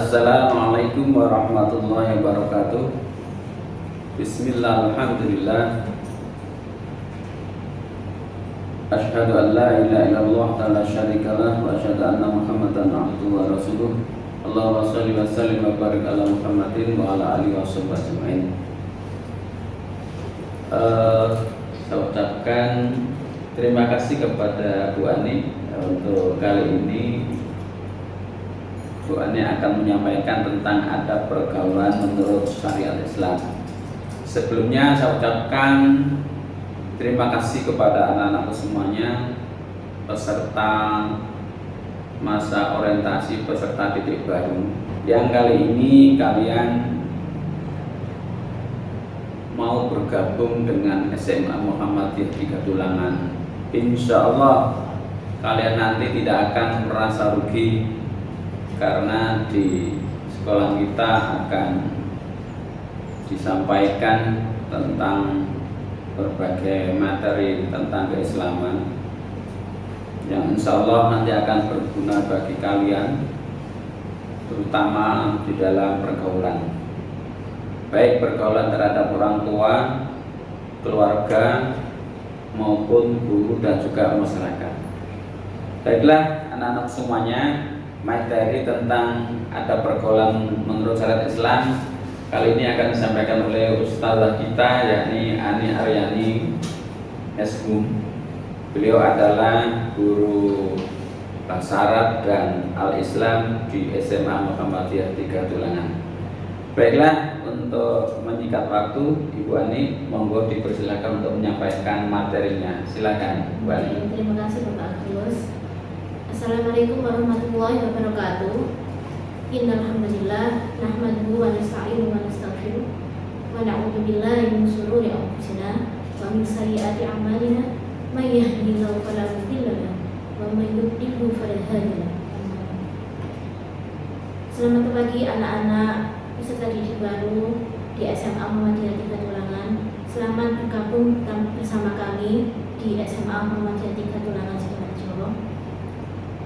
Assalamualaikum warahmatullahi wabarakatuh. Bismillah, alhamdulillah. Asyhadu an la ilaha illallah la syarikalah wa asyhadu anna Muhammadan abduhu wa rasuluh. Allahumma shalli wa sallim wa barik ala Muhammadin wa ala alihi washabbihi ajmain. Saya ucapkan terima kasih kepada Bu Ani untuk kali ini. Bu Ani akan menyampaikan tentang adab pergaulan menurut syariat Islam. Sebelumnya saya ucapkan terima kasih kepada anak-anakku semuanya, peserta masa orientasi peserta didik baru, yang kali ini kalian mau bergabung dengan SMA Muhammadiyah 3 Tulangan. Insya Allah kalian nanti tidak akan merasa rugi, karena di sekolah kita akan disampaikan tentang berbagai materi tentang keislaman yang insya Allah nanti akan berguna bagi kalian, terutama di dalam pergaulan, baik pergaulan terhadap orang tua, keluarga, maupun guru dan juga masyarakat. Baiklah anak-anak semuanya, materi tentang adab pergaulan menurut syariat Islam kali ini akan disampaikan oleh ustazah kita, yakni Ani Aryani SHUM. Beliau adalah guru bahasa Arab dan Al-Islam di SMA Muhammadiyah 3 Tulangan. Baiklah, untuk menyingkat waktu, Ibu Ani, monggo dipersilakan untuk menyampaikan materinya. Silakan, Bu Ani. Terima kasih Bapak Agus. Assalamualaikum warahmatullahi wabarakatuh. Innal hamdalillah nahmaduhu wa nasta'inuhu wa nastaghfiruh wa na'udzu billahi min shururi anfusina wa min sayyiati a'malina may yahdihillahu fala mudilla lahu wa may yudlil fala hadiya lahu. Selamat pagi anak-anak peserta didik baru di SMA Muhammadiyah 3 Tulangan. Selamat bergabung bersama kami di SMA Muhammadiyah 3 Tulangan Sidoarjo.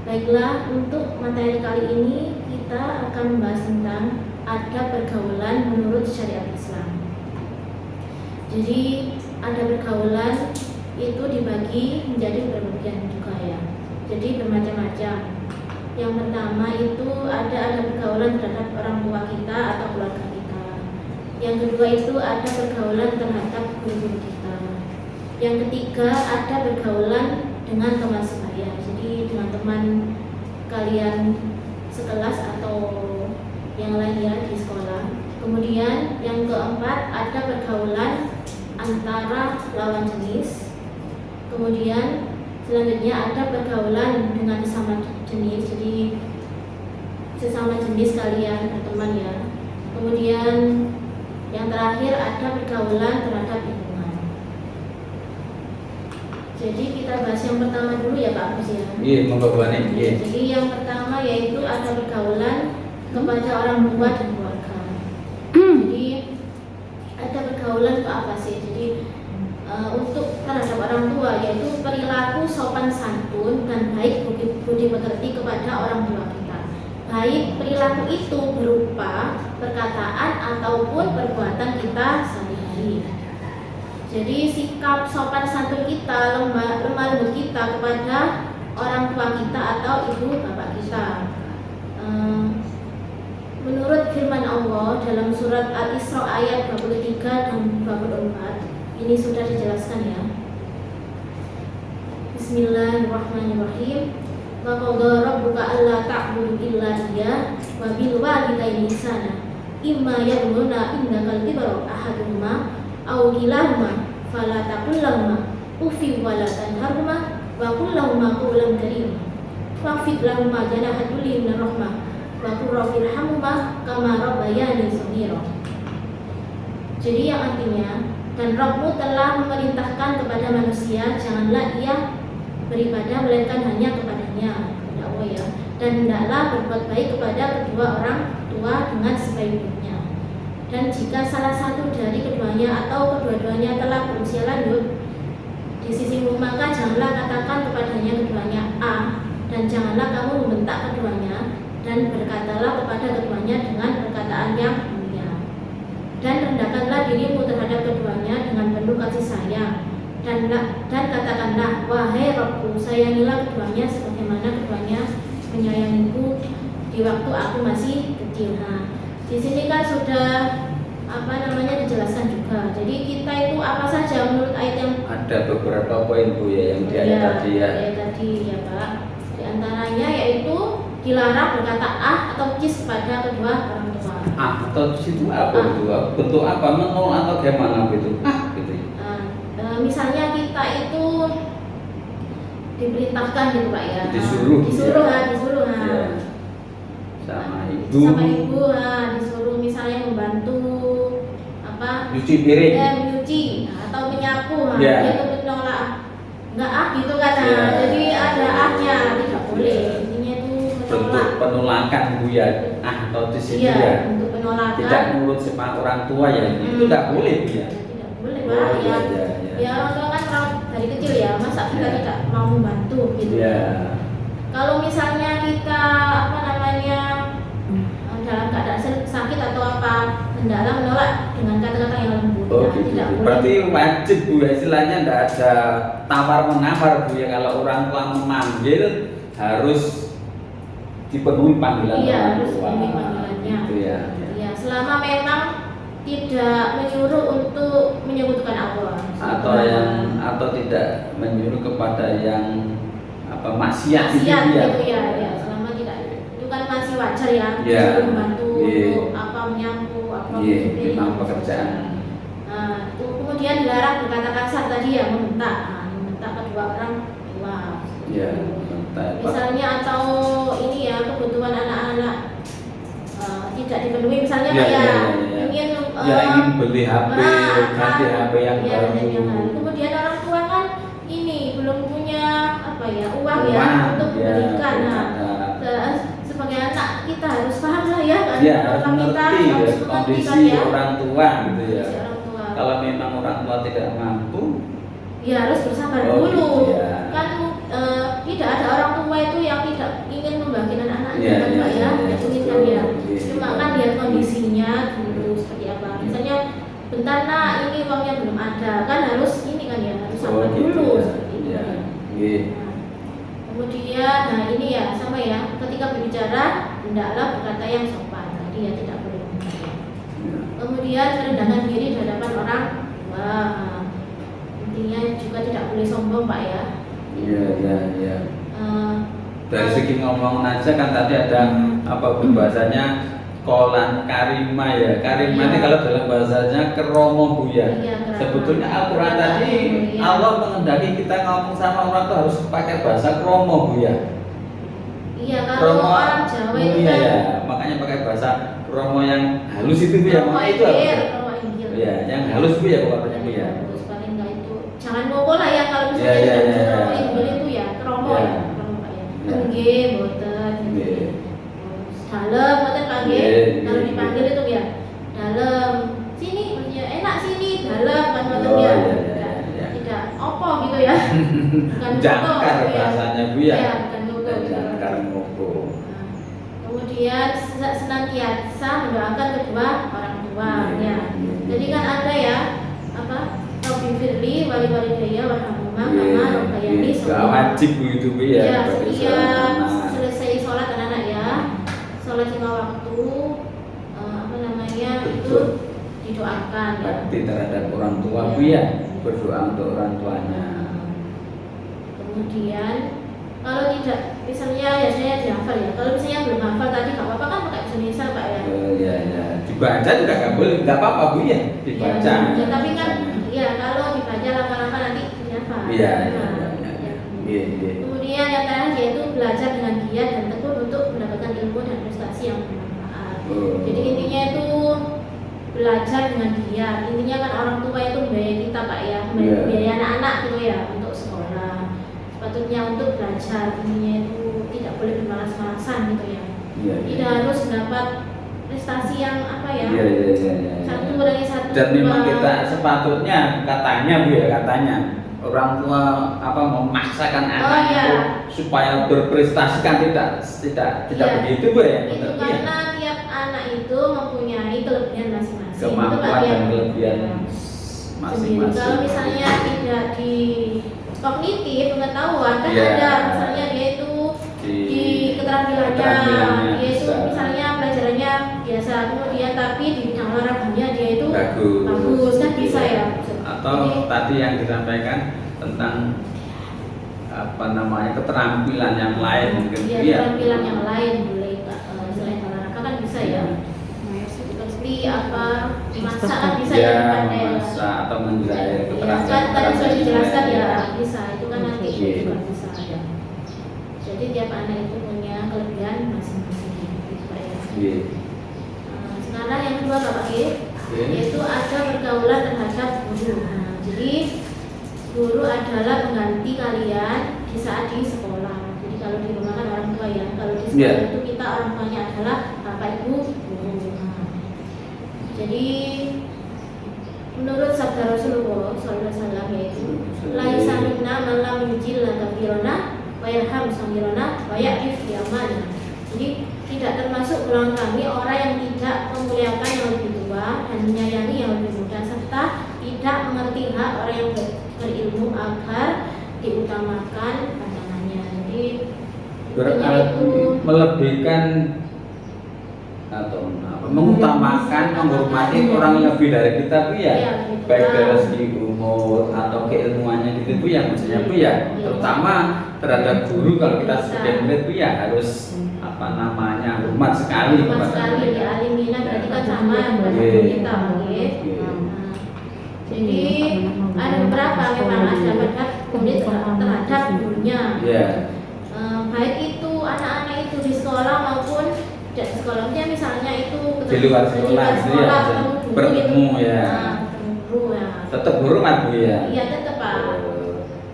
Baiklah, untuk materi kali ini kita akan membahas tentang adab pergaulan menurut syariat Islam. Jadi adab pergaulan itu dibagi menjadi berbagai juga ya. Jadi bermacam-macam. Yang pertama itu ada adab pergaulan terhadap orang tua kita atau keluarga kita. Yang kedua itu ada pergaulan terhadap guru kita. Yang ketiga ada pergaulan dengan teman sebaya. Jadi dengan teman kalian sekelas atau yang lainnya di sekolah. Kemudian yang keempat ada pergaulan antara lawan jenis. Kemudian selanjutnya ada pergaulan dengan sesama jenis. Jadi sesama jenis kalian berteman ya. Kemudian yang terakhir ada pergaulan terhadap lingkungan. Jadi kita bahas yang pertama dulu ya Pak Agus ya. Iya, monggo Bu Ani. Jadi yang pertama yaitu ada pergaulan kepada orang tua dan keluarga. Jadi ada pergaulan itu apa sih? Jadi untuk terhadap orang tua yaitu perilaku sopan santun dan baik budi pekerti kepada orang tua kita. Baik perilaku itu berupa perkataan ataupun perbuatan kita sehari-hari. Jadi sikap sopan santun kita, lemah lembut kita kepada orang tua kita atau ibu bapak kita. Menurut firman Allah dalam surat Al-Isra ayat 23 dan 24, ini sudah dijelaskan ya. Bismillahirrahmanirrahim. Wa qadara rabbuka alla ta'budu illa iyyah wa bil walidayni ihsana. Imma yablughanna indakal kibara ahaduhuma aw kilahuma fala taqul lahumā uffin wa la tanharhumā wa qul lahumā qawlan karīmā wakhfid lahumā janāha dhulli minar rahmah wa qur rabbi irhamhumā kamā rabbayānī shaghīrā. Jadi yang artinya, dan Rabbmu telah memerintahkan kepada manusia, janganlah ia beribadah melainkan hanya kepadanya, kepada Allah ya, dan hendaklah berbuat baik kepada kedua orang tua dengan sebaik-baiknya. Dan jika salah satu dari keduanya atau kedua-duanya telah berusia lanjut di sisimu, maka janganlah katakan kepadanya keduanya A, dan janganlah kamu membentak keduanya, dan berkatalah bertakwalah kepada keduanya dengan perkataan yang mulia. Dan rendahkanlah dirimu terhadap keduanya dengan penuh kasih sayang. Dan katakanlah, wahai Rabbku, sayangilah keduanya sebagaimana keduanya menyayangiku di waktu aku masih kecil. Nah, di sini kan sudah dijelaskan juga. Jadi kita itu apa saja menurut ayat yang ada beberapa poin Bu ya yang di ayat tadi ya. Ayat tadi ya Pak. Di antaranya yaitu dilarang berkata atau cis kepada kedua orang tua. Atau cis itu apa itu? Bentuk apa? Menol atau gimana gitu? Gitu. Misalnya kita itu diperintahkan gitu Pak ya. Disuruh ya. Sama ibu. Disuruh misalnya membantu nyuci piring, menyuci atau menyapu, dia itu menolak enggak gitu kan. Jadi ada ahnya, tidak boleh. Intinya itu bentuk penolakan Bu ya. Atau di sini ya. Bentuk penolakan. Tidak menurut sama orang tua ya. Itu tidak boleh Bu ya. Tidak boleh Pak. Ya orang tua kan dari kecil ya, masa kita tidak mau membantu gitu. Kalau misalnya kita dalam keadaan sakit atau apa, hendaklah menolak dengan kata-kata yang lembut. Gitu. Tidak boleh. Berarti wajib Bu ya, istilahnya tidak ada tawar menawar Bu ya. Kalau orang tua memanggil harus dipenuhi panggilan orang harus tua. dipenuhi panggilannya. Gitu ya. Selama memang tidak menyuruh untuk menyebutkan Allah atau tidak menyuruh kepada yang maksiat gitu ya. Selama tidak, itu kan masih wajar ya. Disuruh membantu menyapu memang pekerjaan. Kemudian dilarang berkata kasar tadi ya, membentak kedua orang tua. Misalnya atau ini ya, kebutuhan anak-anak tidak dipenuhi, misalnya ingin beli HP, ganti HP yang baru. Kemudian orang tua kan ini belum punya uang untuk membelikan. Sebagai anak kita harus paham lah ya kan. Harus mengerti kondisi orang tua gitu ya. Kalau memang orang tua tidak mampu, harus bersabar dulu. Kan tidak ada orang tua itu yang tidak ingin membagikan anaknya kan Pak ya. Cuma kan lihat kondisinya dulu seperti apa. Misalnya bentar nak, ini uangnya belum ada, kan harus ini kan ya, harus sabar dulu seperti itu. Kemudian ini ya sama ya, ketika berbicara hendaklah berkata yang sopan. Tadi ya tidak boleh membentak. Kemudian merendahkan diri di hadapan orang tua. Intinya juga tidak boleh sombong Pak ya. Iya. Dari segi ngomong aja kan tadi ada bahasanya kolan karima ya. Karima ini kalau dalam bahasanya keromo Bu ya. Sebetulnya Al-Quran tadi Allah mengendaki kita ngomong sama orang tuh harus pakai bahasa kromo Bu ya. Kalau orang Jawa itu kan makanya pakai bahasa kromo yang halus itu Bu ya. Itu yang halus Bu ya pokoknya Bu ya. Paling enggak itu jangan ngopo lah ya, kalau misalnya kromo itu ya kromo ya. Nggih, mboten. Dalem mboten Pak nggih. Kalau dipanggil itu ya dalem. Sini enak sini dalem kan mboten ya. Tidak opo gitu ya. Bukan jangkar bahasanya Bu ya. Bukan jangkar ngopo. Kemudian senantiasa mendoakan kedua orang tua ya. Jadi kan ada ya Rabbi firli wali walidayya warhamhuma kama rabbayani shaghira. Wajib Bu itu Bu ya. Setiap selesai sholat anak-anak ya, sholat 5 waktu itu didoakan ya. Bakti terhadap orang tua Bu ya, berdoa untuk orang tuanya. Kemudian kalau tidak, misalnya ya saya dihafal ya. Kalau misalnya belum hafal tadi nggak apa-apa kan pakai bahasa Indonesia Pak ya. Dibaca juga nggak boleh, nggak apa-apa Bu ya, dibaca. Tapi kan kalau dibaca lama-lama nanti dihafal. Kemudian yang terakhir yaitu belajar dengan giat dan tekun untuk mendapatkan ilmu dan prestasi yang bermanfaat. Jadi intinya itu belajar dengan giat. Intinya kan orang tua itu biaya kita Pak ya, biaya anak-anak gitu ya untuk sekolah. Sepatutnya untuk belajar, intinya itu tidak boleh bermalas-malasan gitu ya. Tidak harus mendapat prestasi yang satu lagi satu. Dan memang kita sepatutnya katanya Bu ya, orang tua memaksakan Oh, anak iya. itu supaya berprestasi kan tidak Iya. begitu Bu ya. Itu Benar, karena tiap anak itu mempunyai kelebihan masing-masing. kemampuan Itu, Pak, ya. dan kelebihan Ya. masing-masing. Kalau misalnya tidak di kognitif pengetahuan kan Iya. ada misalnya dia itu di keterampilannya dia itu bisa. misalnya pelajarannya biasa, kemudian tapi di bidang olahraganya dia itu bagus kan bisa ya. Atau Jadi, tadi yang disampaikan tentang keterampilan yang lain mungkin ya, iya. keterampilan yang lain boleh Kak. Selain olahraga kan bisa ya. Seperti apa masak kan bisa ya, pandai ya. masak atau menjahit Ya, kan tadi sudah dijelaskan ya ya. bisa itu kan nanti Oke. juga bisa ya. Jadi tiap anak itu punya kelebihan masing-masing gitu Pak ya. Iya. Sekarang yang kedua Pak Ki, Oke. yaitu ada pergaulan terhadap guru. Nah, jadi guru adalah pengganti kalian di saat di sekolah. Jadi kalau di rumah kan orang tua ya, kalau di sekolah Iya. itu kita orang tuanya adalah bapak ibu guru. Nah, jadi menurut sabda Rasulullah SAW yaitu laisa minna man lam yujilla kabirana wa yarham saghirana wa ya'rif bi amalina. Jadi tidak termasuk golongan kami orang yang tidak memuliakan yang lebih tua dan menyayangi yang lebih muda serta tidak mengerti hak orang yang berilmu agar diutamakan pandangannya. Jadi intinya itu melebihkan atau mengutamakan, menghormati orang yang lebih dari kita Bu ya, Iya, gitu. baik dari segi umur atau keilmuannya gitu Bu ya, maksudnya Bu ya, Iya. terutama terhadap guru kalau kita Bisa. sebagai murid Bu ya harus hormat sekali Sama kepada sekali mereka. di alimina berarti kan sama dengan Iya. kita, oke. Iya. Nah, jadi ada beberapa memang ada madhab murid terhadap gurunya. Iya. Baik itu anak-anak itu di sekolah maupun tidak di sekolah. Misalnya itu Di luar sekolah, gitu ya, ketemu guru bertemu gitu. ya. Nah, ketemu guru ya. Tetap hormat Bu ya. Iya tetap Pak.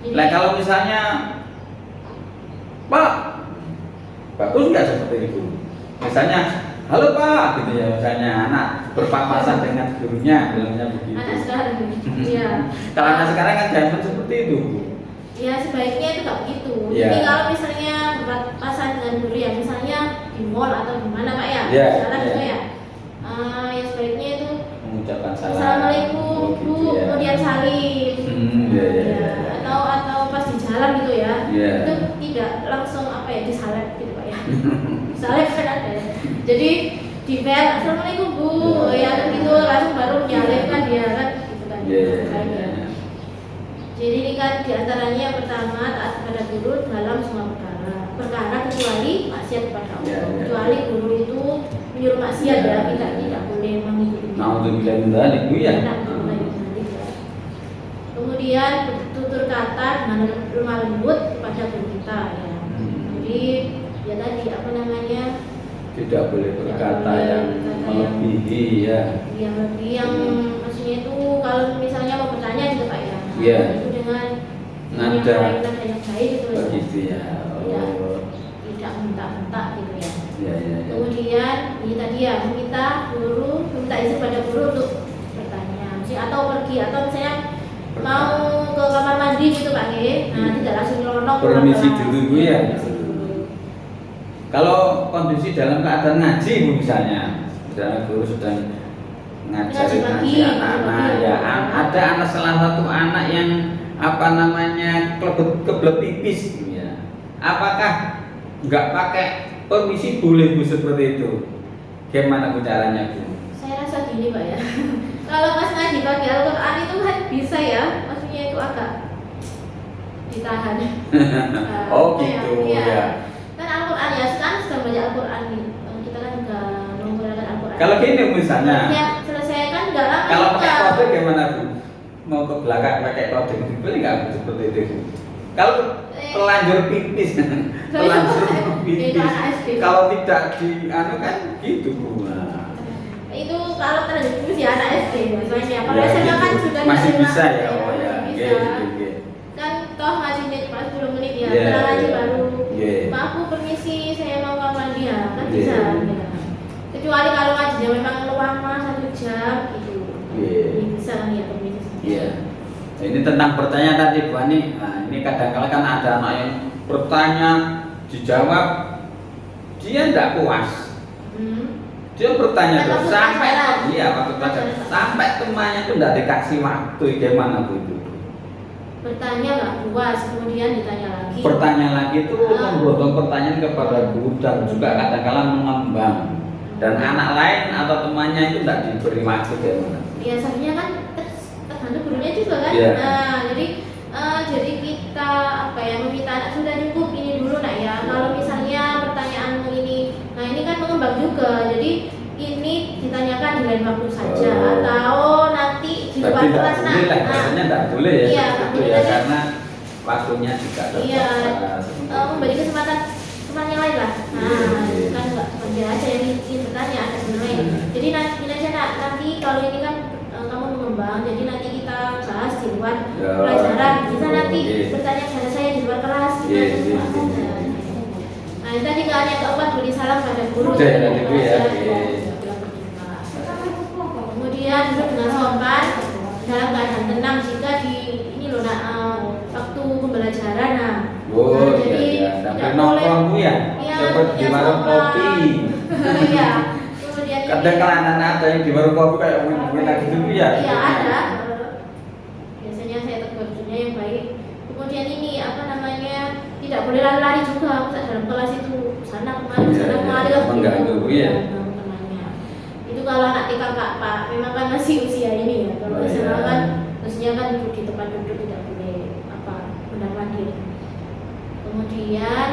Jadi- Nah kalau misalnya Pak, bagus nggak seperti itu? Misalnya, halo Pak, gitu ya. Misalnya anak berpapasan dengan gurunya, bilangnya begitu. Anak sekarang, iya. Kalau anak sekarang kan jangan seperti itu Bu. Ya sebaiknya itu nggak begitu. Iya. Jadi kalau misalnya berpapasan dengan guru ya, misalnya di mall atau di mana Pak ya, Iya, jalan iya. gitu ya. Ya sebaiknya itu Mengucapkan salam. Assalamualaikum Oh, Bu, gitu ya. kemudian salim. Iya, iya, Ya, iya. atau pas di jalan gitu ya. Iya. Itu tidak langsung apa ya disalep gitu Pak ya. Salep kan ada ya. Jadi di bel Assalamualaikum Bu, Iya. ya kan gitu langsung baru nyalep kan dia kan gitu kan. Iya, iya, Makanya. iya. Jadi ini kan diantaranya yang pertama taat kepada guru dalam semua perkara kecuali maksiat kepada Allah. Ya, ya. Kecuali guru itu menyuruh maksiat Ya, ya, tidak boleh mengikuti. Naudzubillah min dzalik Bu ya. Nah, kemudian bertutur kata dengan lemah lembut kepada guru kita ya. Jadi ya tadi apa namanya Tidak boleh berkata boleh yang berkata yang- melebihi ya. yang lebih yang maksudnya itu kalau misalnya mau bertanya gitu Pak ya. Iya. Itu dengan Nada. nada yang baik gitu ya. Begitu ya. Oh. Tidak bentak-bentak gitu ya. Ya, ya, ya. Kemudian ini tadi ya meminta izin pada guru untuk bertanya, misalnya, atau pergi atau misalnya mau ke kamar mandi gitu Pak Ge. Nah tidak langsung nyelonong. Permisi pelan-pelan. dulu, Bu, ya. Permisi dulu. Kalau kondisi dalam keadaan ngaji Bu misalnya guru sedang Ngaji pagi, ngaji anak-anak ngaji ya, pagi. ada anak salah satu anak yang kebelet pipis gitu ya. Apakah nggak pakai permisi boleh Bu seperti itu? Gimana Bu caranya Bu? Saya rasa gini Pak ya. Kalau pas ngaji pagi Al-Quran itu kan bisa ya, maksudnya itu agak ditahan. Nah, Oh iya, gitu iya. ya. Kan Al-Quran ya, sekarang sudah banyak Al-Quran nih. Kita kan juga menggunakan Al-Quran. Kalau gini misalnya, Ya, selesaikan nggak lama. kalau pakai juga. kode gimana Bu? Mau ke belakang pakai kode boleh nggak Bu seperti itu Bu? Kalau telanjur pipis, telanjur Itu pipis. anak SD. Kalau tidak di anu kan gitu Bu. Nah. Itu kalau terjadi itu ya anak SD biasanya. Kalau Ya, SMA kan gitu. sudah Masih nggak bisa SMA, ya, oh ya. masih Oke, bisa. oke, oke. Kan toh ngajinya cuma 10 menit ya. Iya, Setelah ngaji iya. baru. Iya. Maaf Bu, permisi saya mau ke mandi ya. Kan Iya. bisa. Ya. Kecuali kalau ngajinya memang lama 1 jam gitu. Iya. Ini bisa kan ya permisi. Iya. Ini tentang bertanya tadi Bu Ani. Nah, ini kadang-kala kan ada anak yang bertanya dijawab dia tidak puas. Dia bertanya terus sampai waktu pelajaran sampai temannya itu tidak dikasih waktu. Gimana Bu itu? Bertanya nggak puas, kemudian ditanya lagi. Bertanya lagi itu membuat pertanyaan kepada guru dan juga kadang-kala mengembang. Dan anak lain atau temannya itu tidak diberi waktu gimana? Biasanya kan tergantung gurunya juga kan. Yeah. Nah, jadi kita meminta anak sudah cukup ini dulu nak ya. Kalau misalnya pertanyaanmu ini, nah ini kan mengembang juga. Jadi ini ditanyakan di lain waktu saja atau nanti di luar kelas nak. Biasanya tidak boleh ya. Iya, ya karena waktunya juga terbatas. Iya, memberi kesempatan teman yang lain lah. Nah, kan nggak cuma dia aja yang ingin bertanya, ada teman lain. Jadi nanti aja nak, nanti kalau ini kan kamu mengembang, jadi nanti kita bahas di luar pelajaran. Bisa nanti bertanya pada saya di luar kelas. Nah, tadi nggak hanya keempat beri salam pada guru. Kemudian duduk dengan sopan dalam keadaan tenang jika di ini loh nak waktu pembelajaran jadi tidak nongkrong Bu ya. Seperti di warung kopi. Iya. Kemudian kadang-kala anak-anak ada yang di warung kopi kayak minta gitu Bu ya. Iya ada. Biasanya saya tegur gurunya yang baik. Kemudian ini tidak boleh lari-lari juga dalam kelas itu sana kemari mengganggu Bu ya. Itu kalau anak TK Pak, memang kan masih usia ini ya. Kalau SMA kan mestinya kan duduk di tempat duduk, tidak boleh mondar-mandir. Kemudian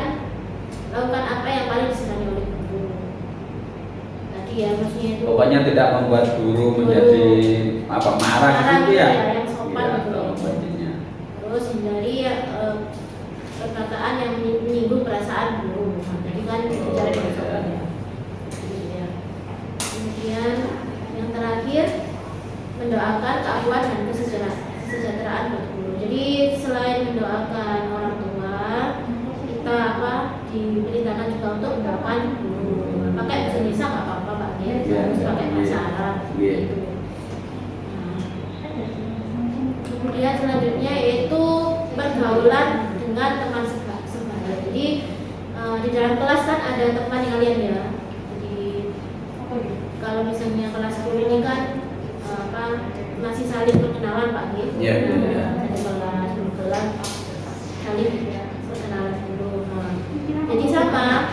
lakukan apa yang paling disenangi oleh guru. Tadi ya maksudnya itu. Pokoknya tidak membuat guru menjadi marah gitu ya. Yang sopan gitu. Terus hindari perkataan yang menyinggung perasaan guru. Jadi kan bicara dengan sopan ya. Kemudian yang terakhir mendoakan keakuan dan kesejahteraan buat guru. Jadi selain mendoakan orang tua, kita diperintahkan juga untuk mendoakan guru. Pakai bahasa Indonesia nggak apa-apa Pak ya, harus pakai bahasa Arab. Gitu. Nah, kemudian selanjutnya yaitu pergaulan dengan teman sebaya. Jadi di dalam kelas kan ada teman yang kalian ya. Kalau misalnya kelas 10 ini kan masih saling perkenalan Pak Gif. Iya. Ada kelas, kelas saling perkenalan dulu. Jadi sama.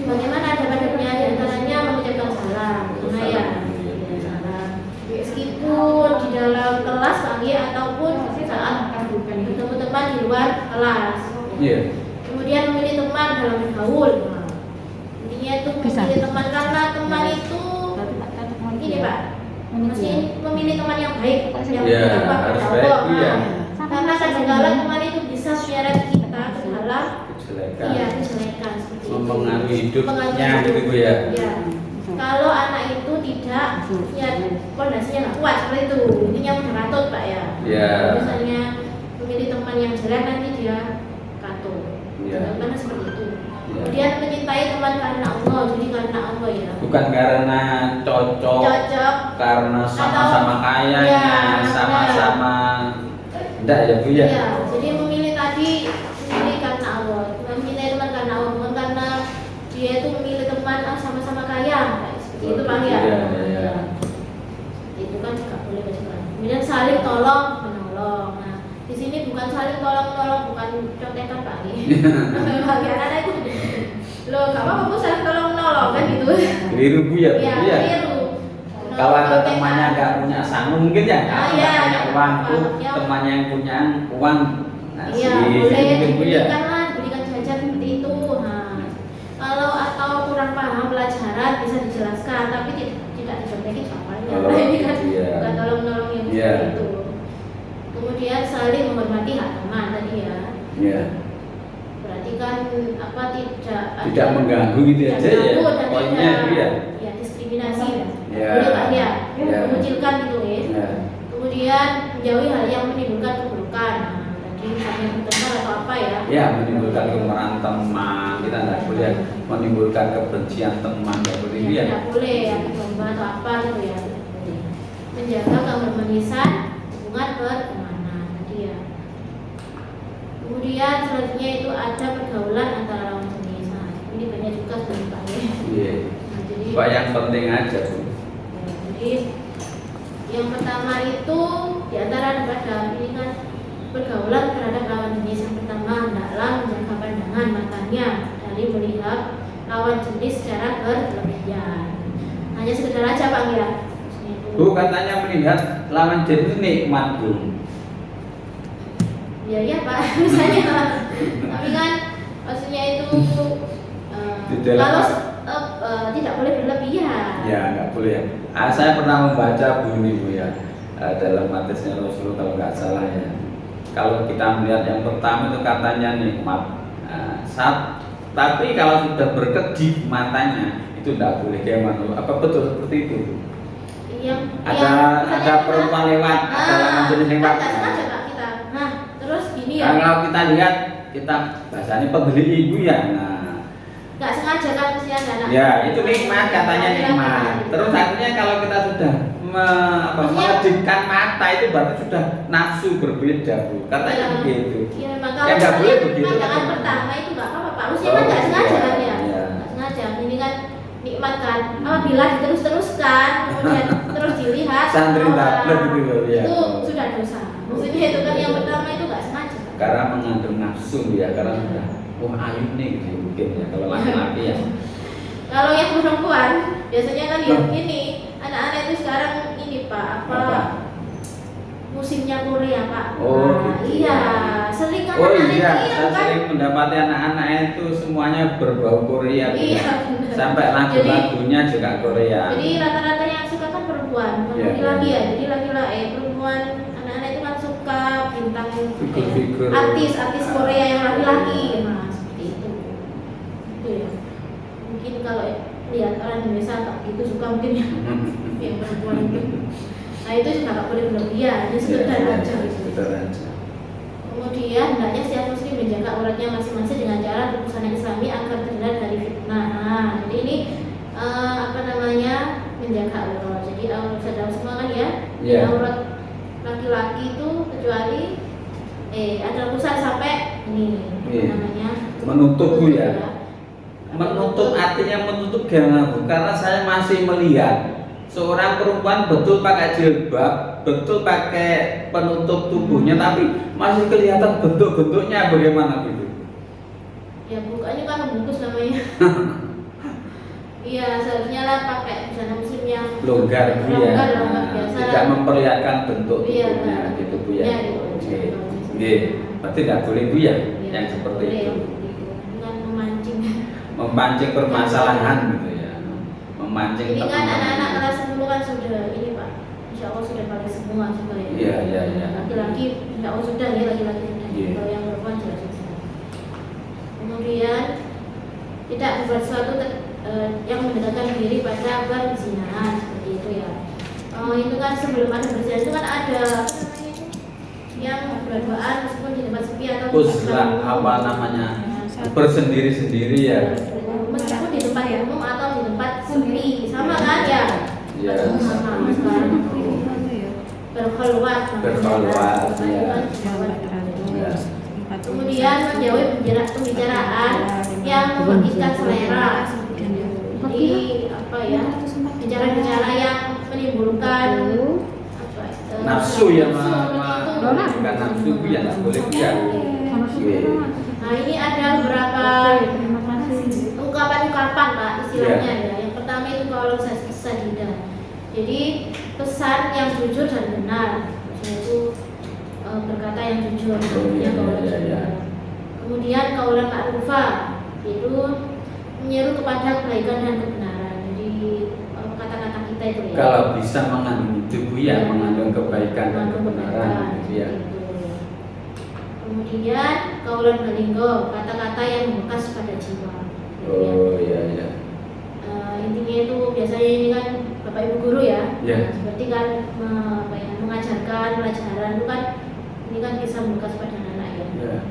Bagaimana adab-adabnya di antaranya mengucapkan salam. Salam. Meskipun di dalam kelas Pak Gif ataupun saat bertemu teman di luar kelas. Iya. Kemudian memilih teman dalam bergaul. Intinya itu memilih teman karena teman itu ini Pak, mesti memilih teman yang baik, yang harus baik ya. Karena kadang-kadang teman itu bisa menyeret kita ke dalam kejelekan seperti itu. Mempengaruhi hidupnya gitu Bu ya. Ya. Kalau anak itu tidak pondasinya nggak kuat seperti itu, intinya mudah katut Pak ya. Misalnya memilih teman yang jelek nanti dia katut. Karena seperti itu. Kemudian mencintai teman karena Allah, jadi karena Allah ya. Bukan karena cocok. Karena sama-sama kayanya, sama-sama. Enggak ya Bu ya. Iya, jadi memilih karena Allah. Mencintai teman karena Allah, bukan karena dia itu memilih teman sama-sama kaya. Seperti itu Pak ya. Iya. Itu kan nggak boleh kecuali. Kemudian saling tolong menolong. Nah, di sini bukan saling tolong-menolong, bukan contekan Pak ini. Bagian ada itu. Loh, gak apa-apa Bu, saling tolong-menolong kan gitu. Keliru Bu ya. Iya, keliru. Kalau ada temannya nggak punya sanggup mungkin ya, punya uang tuh temannya yang punya uang. Iya, boleh diberikan jajan seperti itu. Nah, kalau atau kurang paham pelajaran bisa dijelaskan, tapi tidak dicontekin soalnya. Ini kan bukan tolong-menolong yang seperti itu. Kemudian saling menghormati hak teman tadi ya. Iya. Berarti kan tidak mengganggu gitu aja ya. Poinnya itu ya. Ya, diskriminasi. Ya. Boleh Pak ya. Mengucilkan gitu ya. Kemudian menjauhi hal yang menimbulkan keburukan. Nah, tadi misalnya berteman atau apa ya? Ya, menimbulkan kemarahan teman. Kita tidak boleh menimbulkan kebencian teman, tidak boleh ya. Tidak boleh ya, domba atau apa gitu ya. Menjaga keharmonisan hubungan pertemanan. Kemudian selanjutnya itu ada pergaulan antara lawan jenis. Nah, ini banyak juga sebenarnya Pak ya. Iya. Nah, jadi Pak yang penting aja Bu. ya, jadi yang pertama itu di antara ini kan pergaulan terhadap lawan jenis. Yang pertama hendaklah menjaga pandangan matanya dari melihat lawan jenis secara berlebihan. Hanya sekedar aja Pak ya. Bu katanya melihat lawan jenis nikmat Bu. Ya iya Pak, misalnya. Tapi kan maksudnya itu kalau tidak boleh berlebihan. Ya nggak boleh ya. Saya pernah membaca Bu ini Bu ya, dalam hadisnya Rasulullah kalau nggak salah ya. Kalau kita melihat yang pertama itu katanya nikmat. Tapi kalau sudah berkedip matanya itu tidak boleh kayak mana? Apa betul seperti itu? Ada perempuan lewat, ada lawan jenis lewat. Nah, terus gini ya. Kalau kita lihat, kita bahasanya pembeli ibu ya. Nah, nggak sengaja kan usia anak. ya itu nikmat katanya nikmat. Terus akhirnya kalau kita sudah mengedipkan mata itu berarti sudah nafsu berbeda Bu. Katanya begitu. Iya, memang Ya nggak boleh begitu. Pandangan pertama itu nggak apa-apa Pak. Usia kan nggak sengaja kan ya. Nggak sengaja. Ini kan nikmat kan. Apabila diterus-teruskan kemudian terus dilihat santri tablet gitu ya. Itu sudah dosa. Maksudnya itu kan yang pertama itu nggak sengaja. Karena mengandung nafsu ya, karena sudah ayu nih gitu mungkin ya kalau laki-laki ya. Kalau yang perempuan biasanya kan ya ini anak-anak itu sekarang ini Pak apa? Musimnya Korea Pak. Oh nah, gitu. Iya, sering kan Oh anak-anak iya, itu saya kan. sering mendapati anak-anak itu semuanya berbau Korea. Iya, benar. Sampai lagu-lagunya juga Korea. Jadi rata-rata yang suka kan perempuan, bukan laki-laki ya. Jadi laki-laki perempuan anak-anak itu kan suka bintang figur-figur artis Korea yang laki-laki. Nah, seperti itu. Itu ya. Mungkin kalau lihat orang Indonesia tak gitu suka mungkin ya yang perempuan itu. Nah itu juga nggak boleh berlebihan, ini sekedar aja. Sekedar aja. Kemudian hendaknya setiap muslim menjaga auratnya masing-masing dengan cara berbusana Islami agar terhindar dari fitnah. Nah, jadi ini menjaga aurat. Jadi aurat sadar semua kan ya. Yeah. Aurat laki-laki itu kecuali ada letusan sampai ini namanya menutup Bu ya. Menutup artinya menutup gimana Bu? Karena saya masih melihat seorang perempuan betul pakai jilbab, betul pakai penutup tubuhnya, tapi masih kelihatan bentuk-bentuknya bagaimana gitu? Ya bukannya kan membungkus namanya. Iya seharusnya lah pakai busana muslim yang longgar Bu ya, biasa tidak memperlihatkan bentuk tubuhnya iya, gitu Bu ya. Oke, berarti tidak boleh Bu ya, yang seperti itu. Dengan memancing permasalahan gitu ya. Memancing ini kan anak-anak kelas 10 kan sudah ini Pak, insya Allah sudah pakai semua juga ya. Iya. Laki-laki insya Allah sudah ya, laki-laki sudah. Kalau yang perempuan jelas sudah. Kemudian tidak membuat sesuatu yang mendekatkan diri pada perzinahan seperti itu ya. Itu kan sebelum ada perzinahan itu kan ada apa namanya itu yang berduaan meskipun di tempat sepi atau apa namanya bersendiri-sendiri ya. Meskipun di tempat umum atau di tempat sepi sama kan ya. Iya. Sama sekarang berkeluar ya. Kemudian menjauhi pembicaraan yang mematikan selera. Jadi apa ya? Bicara-bicara yang menimbulkan nafsu ya, bukan nafsu ya, nggak boleh ya. Nah ini ada beberapa ungkapan-ungkapan Pak istilahnya ya. Yang pertama itu kalau sadidah. Jadi pesan yang jujur dan benar, yaitu berkata yang jujur. Kemudian kaulan ma'rufah, yaitu menyeru kepada kebaikan dan kebenaran. Jadi kata-kata kita itu ya. Kalau bisa mengandung itu Bu ya, mengandung kebaikan dan kebenaran gitu ya. Kemudian kaulan balinggo, kata-kata yang membekas pada jiwa. Oh iya. Intinya itu biasanya ini kan Bapak Ibu guru ya. Yeah. Seperti kan mengajarkan pelajaran itu kan ini kan bisa membekas pada anak ya. Yeah.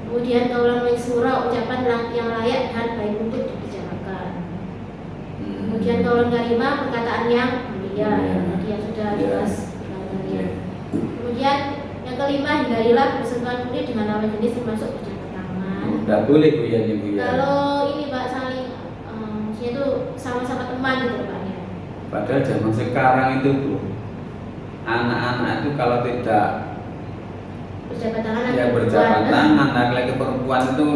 Kemudian kaulan maisura, ucapan yang layak dan baik untuk dibicarakan. Kemudian kaulan karimah, perkataan yang mulia. Tadi yang sudah jelas. Kemudian Yang kelima, hindarilah bersentuhan kulit dengan lawan jenis termasuk berjabat tangan. Nggak boleh Bu ya, ini Bu ya. Kalau ini Pak saling maksudnya itu sama-sama teman gitu Pak ya. Padahal zaman sekarang itu Bu, anak-anak itu kalau tidak Berjabat tangan ya berjabat tangan, laki-laki perempuan itu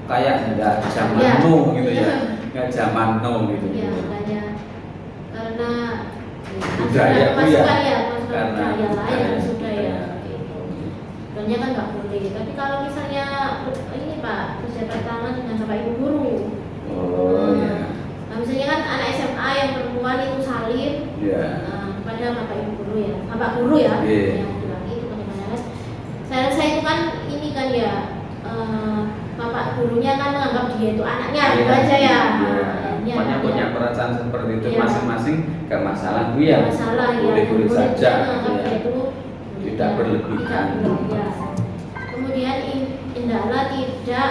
kayak nggak zaman Ya. now gitu ya, nggak zaman now gitu. Ya, makanya karena Budaya ada Bu masukan ya. ya, masukan Karena budaya lah ya budaya. sudah ya. Gitu. Sebenarnya kan nggak boleh. Tapi kalau misalnya ini Pak berjabat tangan dengan bapak ibu guru. Oh ya. Nah, misalnya kan anak SMA yang perempuan itu salin Ya. kepada bapak ibu guru ya, bapak guru ya, Iya. yang laki itu bagaimana? Saya itu kan ini kan ya, bapak gurunya kan menganggap dia itu anaknya, gitu aja ya. Pokoknya punya perasaan seperti itu Iya. masing-masing, gak masalah Bu ya. Nggak masalah ya, Boleh-boleh boleh saja. menganggap Ya. dia itu Tidak berlebihan. tidak berlebihan. Kemudian hendaklah tidak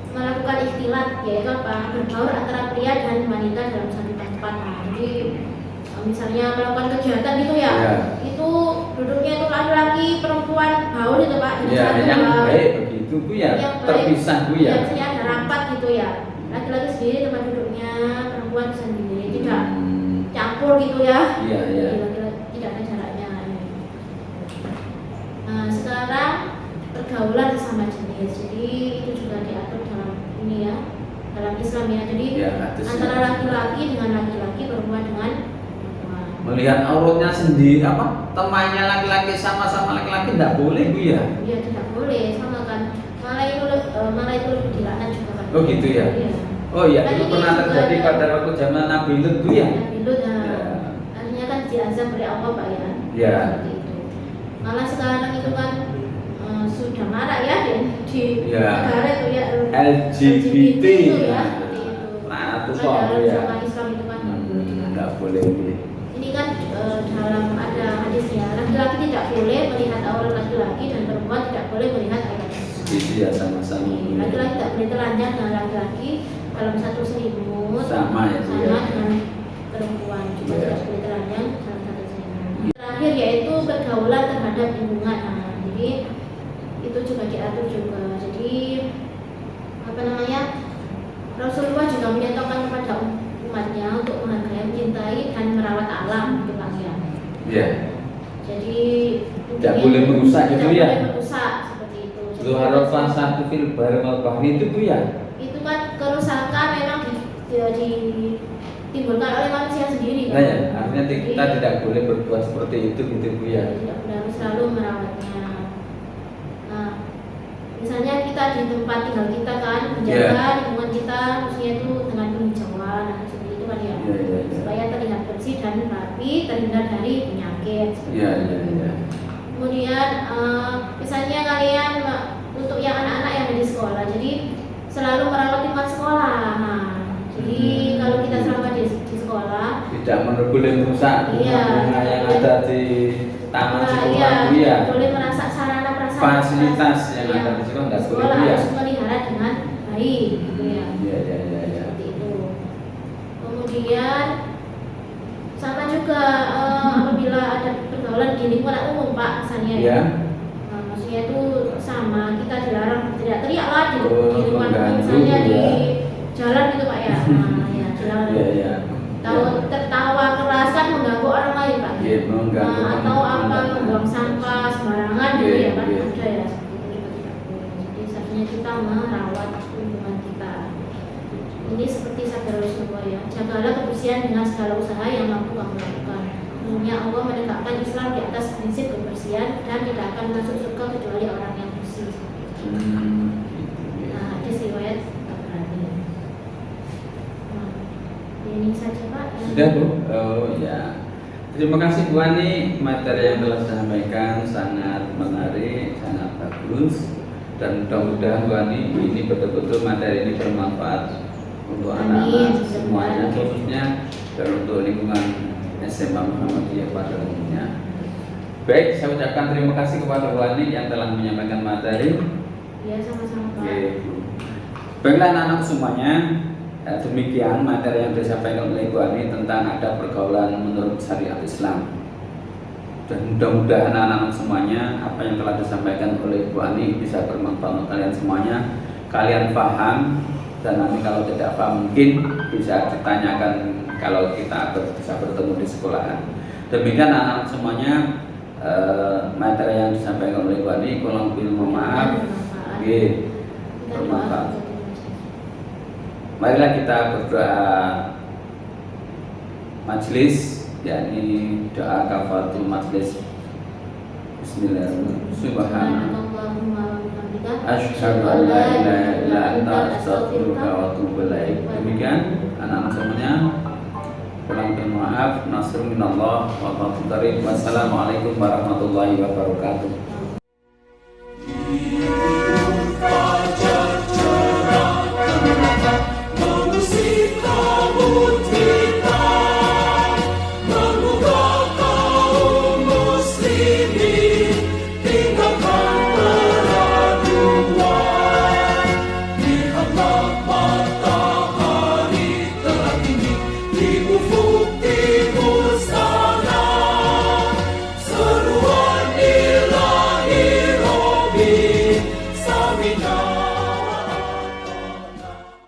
melakukan ikhtilat, yaitu apa? Berbaur antara pria dan wanita dalam satu tempat. Nah, jadi misalnya melakukan kegiatan gitu ya, Ya. itu duduknya itu laki-laki perempuan baur itu Pak. Jadi Ya, satu yang baur. baik begitu Bu ya, Yang baik, terpisah Bu ya. Misalnya ada rapat gitu ya, laki-laki sendiri tempat duduknya, perempuan sendiri, tidak campur gitu ya. Iya, iya. Jadi laki-laki tidak ada jaraknya. Nah, sekarang pergaulan sesama jenis, jadi itu juga diatur dalam ini ya, dalam Islam ya. Jadi Ya, hadisnya. antara laki-laki dengan laki-laki, perempuan dengan perempuan. Melihat auratnya sendiri apa? Temannya laki-laki sama-sama laki-laki enggak boleh Bu ya. Ya tidak boleh, sama kan. Malah itu lebih dilaknat juga kan. Oh gitu ya. Iya. Oh iya, Dan itu ini pernah juga terjadi ada- pada waktu zaman Nabi Lut Bu ya. Nabi Lut, Ya. artinya kan diazab oleh Allah Pak ya. Ya. Seperti itu. Malah sekarang itu kan sudah marak ya di Ya. negara itu ya. LGBT itu ya. Seperti itu. Nah, itu Padahal soal Bu ya. zaman Islam itu kan nggak boleh dilarang. Enggak boleh Bu. Ini kan dalam ada hadisnya, laki-laki tidak boleh melihat aurat laki-laki dan perempuan tidak boleh melihat aurat perempuan. Itu ya sama-sama Bu. ya. Laki-laki tidak boleh telanjang dengan laki-laki dalam satu selimut, Sama ya, Bu, sama ya. dengan perempuan juga Ya. tidak boleh telanjang dalam satu selimut. Terakhir yaitu pergaulan terhadap lingkungan. Nah, jadi itu juga diatur juga. Jadi apa namanya, Rasulullah juga menyatakan kepada umatnya untuk menghargai, mencintai dan merawat alam gitu Pak ya. Iya. Jadi Tidak boleh merusak tidak gitu ya. boleh merusak seperti itu. Jadi, Zuharofan satu fil bareng bahri itu Bu ya. itu kan kerusakan memang ditimbulkan oleh manusia sendiri Nah kan. ya, artinya kita Jadi, tidak boleh berbuat seperti itu gitu Bu ya. tidak harus selalu merawatnya. Nah, misalnya kita di tempat tinggal kita kan menjaga lingkungan kita, maksudnya itu dengan penghijauan, nah, seperti itu kan ya. Iya, iya, iya. Supaya terlihat bersih dan rapi, terhindar dari penyakit. seperti Iya, itu. iya, iya. Kemudian misalnya kalian untuk yang anak-anak yang ada di sekolah, jadi selalu merawat lingkungan sekolah. Nah, jadi kalau kita selama di sekolah, Tidak boleh merusak Iya. bunga yang ada di taman sekolah Bu ya. boleh merasa sarana prasarana Fasilitas yang ada di sekolah nggak boleh, sekolah Bu, ya. harus melihara dengan baik, gitu ya. Iya, iya, iya, iya. Seperti itu. Kemudian sama juga apabila ada pergaulan di lingkungan umum Pak, misalnya Iya. Nah, maksudnya itu sama, kita dilarang teriak-teriak lah di Oh, lingkungan umum, mengganggu, misalnya di ya. jalan gitu Pak ya. Nah, ya dilarang. Iya, iya. Tahu tertawa keras kan mengganggu orang lain Pak. Iya, mengganggu. Nah, atau apa membuang sampah sembarangan gitu Iya, ya kan, iya. ada ya seperti itu juga tidak boleh. Jadi seharusnya kita merawat lingkungan kita. Ini seperti sabda Rasulullah ya, jagalah kebersihan dengan segala usaha yang mampu kamu lakukan. Sesungguhnya Allah menegakkan Islam di atas prinsip kebersihan dan tidak akan masuk surga kecuali orang yang bersih. Gitu, ya. Nah, hadis riwayat Tabrani. Nah, ini saja Pak. Sudah Bu? Oh ya. Terima kasih Bu Ani, materi yang telah disampaikan sangat menarik, sangat bagus, dan mudah-mudahan Bu Ani ini betul-betul materi ini bermanfaat untuk Amin. anak-anak semuanya, khususnya dan untuk lingkungan SMA Muhammadiyah pada umumnya. Baik, saya ucapkan terima kasih kepada Bu Ani yang telah menyampaikan materi. Ya, sama-sama Pak. Oke, Bu. Baiklah anak-anak semuanya, demikian materi yang disampaikan oleh Ibu Ani tentang ada pergaulan menurut syariat Islam. Dan mudah-mudahan anak-anak semuanya apa yang telah disampaikan oleh Bu Ani bisa bermanfaat untuk kalian semuanya. Kalian paham, dan nanti kalau tidak paham mungkin bisa ditanyakan kalau kita bisa bertemu di sekolahan. Demikian anak-anak semuanya, materi yang disampaikan oleh Bu Ani, kurang lebih mohon maaf. Bermanfaat. Marilah kita berdoa majelis, yakni doa kafaratul majelis. Bismillahirrahmanirrahim. Subhanallah. Asyhadu an la ilaha illa anta astaghfiruka wa atubu ilaik. Demikian anak-anak semuanya. Kurang lebih maaf. Nasrun minallah wa fadlun karim. Wassalamualaikum warahmatullahi wabarakatuh.